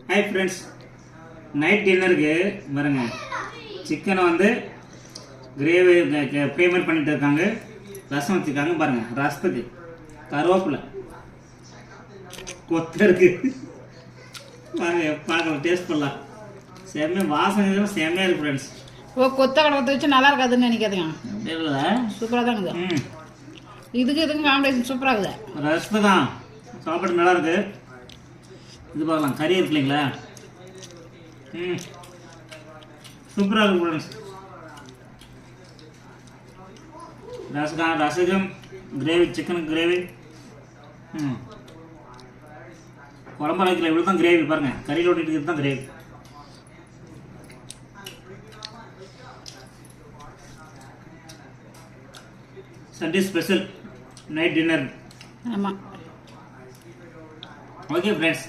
Hi friends, night டின்னருக்கு பாருங்க, சிக்கனை வந்து கிரேவி பேமெண்ட் பண்ணிட்டு இருக்காங்க. ரசம் வச்சுருக்காங்க பாருங்க. ரசத்துக்கு கருவேப்பிலை கொத்த இருக்கு பாருங்க. பார்க்கலாம், டேஸ்ட் பண்ணலாம். செம்மையாக வாசனை செம்மையாக இருக்கு ஃப்ரெண்ட்ஸ். கொத்த கடை வச்சு நல்லா இருக்காதுன்னு நினைக்காதுங்க. இல்லை, சூப்பராக தான் இருக்குது. இதுக்கு காம்பினேஷன் சூப்பராக இருக்குது. ரசத்து தான் சாப்பாடு நல்லா இருக்கு. இது பார்க்கலாம், கறி இருக்கு இல்லைங்களா? சூப்பராக இருக்கு ஃப்ரெண்ட்ஸ். ரசகம் கிரேவி, சிக்கன் கிரேவி. குழம்பு வைக்கல, இவ்வளோ தான் கிரேவி. பாருங்க, கறியில் ஓட்டிட்டு தான் gravy. Sunday special night dinner. ஆமாம், ஓகே ஃப்ரெண்ட்ஸ்.